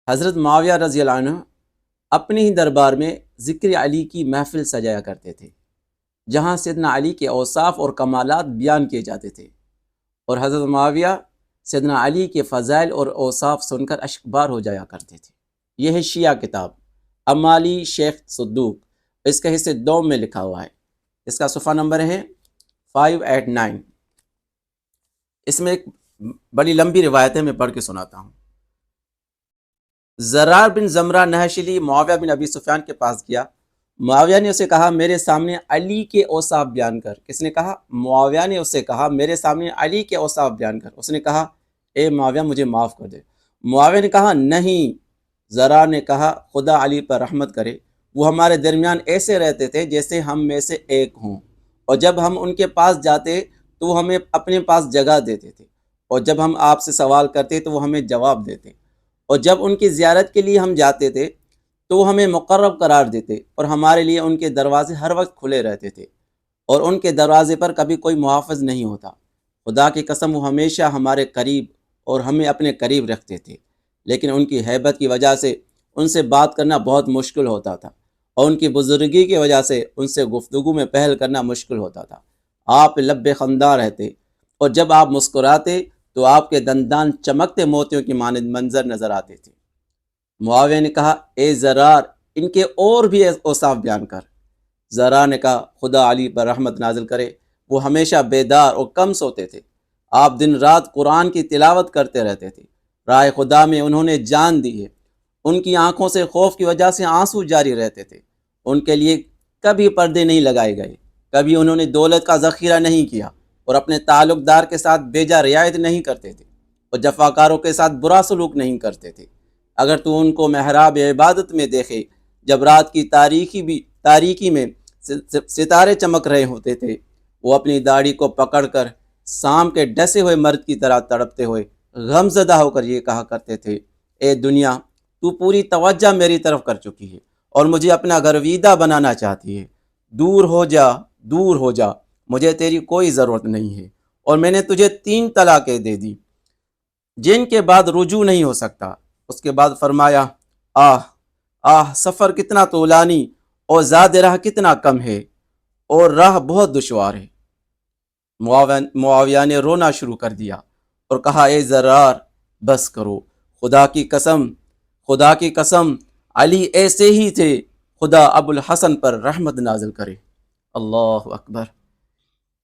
حضرت معاویہ رضی اللہ عنہ اپنے ہی دربار میں ذکر علی کی محفل سجایا کرتے تھے، جہاں سیدنا علی کے اوصاف اور کمالات بیان کیے جاتے تھے، اور حضرت معاویہ سیدنا علی کے فضائل اور اوصاف سن کر اشکبار ہو جایا کرتے تھے۔ یہ ہے شیعہ کتاب امالی شیخ صدوق، اس کا حصے دوم میں لکھا ہوا ہے، اس کا صفحہ نمبر ہے 589۔ اس میں ایک بڑی لمبی روایت ہے، میں پڑھ کے سناتا ہوں۔ زرار بن زمرہ نحشلی معاویہ بن ابی سفیان کے پاس گیا۔ معاویہ نے اسے کہا میرے سامنے علی کے اوصاف بیان کر۔ کس نے کہا؟ معاویہ نے اسے کہا میرے سامنے علی کے اوصاف بیان کر۔ اس نے کہا اے معاویہ مجھے معاف کر دے۔ معاویہ نے کہا نہیں۔ زرار نے کہا خدا علی پر رحمت کرے، وہ ہمارے درمیان ایسے رہتے تھے جیسے ہم میں سے ایک ہوں، اور جب ہم ان کے پاس جاتے تو وہ ہمیں اپنے پاس جگہ دیتے تھے، اور جب ہم آپ سے سوال کرتے تو وہ ہمیں جواب دیتے، اور جب ان کی زیارت کے لیے ہم جاتے تھے تو وہ ہمیں مقرب قرار دیتے، اور ہمارے لیے ان کے دروازے ہر وقت کھلے رہتے تھے، اور ان کے دروازے پر کبھی کوئی محافظ نہیں ہوتا۔ خدا کی قسم وہ ہمیشہ ہمارے قریب اور ہمیں اپنے قریب رکھتے تھے، لیکن ان کی ہیبت کی وجہ سے ان سے بات کرنا بہت مشکل ہوتا تھا، اور ان کی بزرگی کی وجہ سے ان سے گفتگو میں پہل کرنا مشکل ہوتا تھا۔ آپ لب خندہ رہتے، اور جب آپ مسکراتے تو آپ کے دندان چمکتے موتیوں کی مانند منظر نظر آتے تھے۔ معاویہ نے کہا اے زرار ان کے اور بھی اوصاف بیان کر۔ زرار نے کہا خدا علی پر رحمت نازل کرے، وہ ہمیشہ بیدار اور کم سوتے تھے، آپ دن رات قرآن کی تلاوت کرتے رہتے تھے، راہ خدا میں انہوں نے جان دی ہے، ان کی آنکھوں سے خوف کی وجہ سے آنسو جاری رہتے تھے، ان کے لیے کبھی پردے نہیں لگائے گئے، کبھی انہوں نے دولت کا ذخیرہ نہیں کیا، اور اپنے تعلق دار کے ساتھ بیجا رعایت نہیں کرتے تھے، اور جفاکاروں کے ساتھ برا سلوک نہیں کرتے تھے۔ اگر تو ان کو محراب عبادت میں دیکھے، جب رات کی تاریکی میں ستارے چمک رہے ہوتے تھے، وہ اپنی داڑھی کو پکڑ کر سام کے ڈسے ہوئے مرد کی طرح تڑپتے ہوئے غم زدہ ہو کر یہ کہا کرتے تھے اے دنیا تو پوری توجہ میری طرف کر چکی ہے اور مجھے اپنا گرویدہ بنانا چاہتی ہے، دور ہو جا، دور ہو جا، مجھے تیری کوئی ضرورت نہیں ہے، اور میں نے تجھے 3 طلاقیں دے دی جن کے بعد رجوع نہیں ہو سکتا۔ اس کے بعد فرمایا آہ آہ سفر کتنا طولانی اور زاد راہ کتنا کم ہے، اور راہ بہت دشوار ہے۔ معاویہ نے رونا شروع کر دیا اور کہا اے زرار بس کرو، خدا کی قسم علی ایسے ہی تھے، خدا ابو الحسن پر رحمت نازل کرے۔ اللہ اکبر،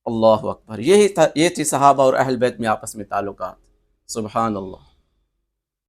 اللہ اکبر۔ یہ تھی صحابہ اور اہل بیت میں آپس میں تعلقات۔ سبحان اللہ۔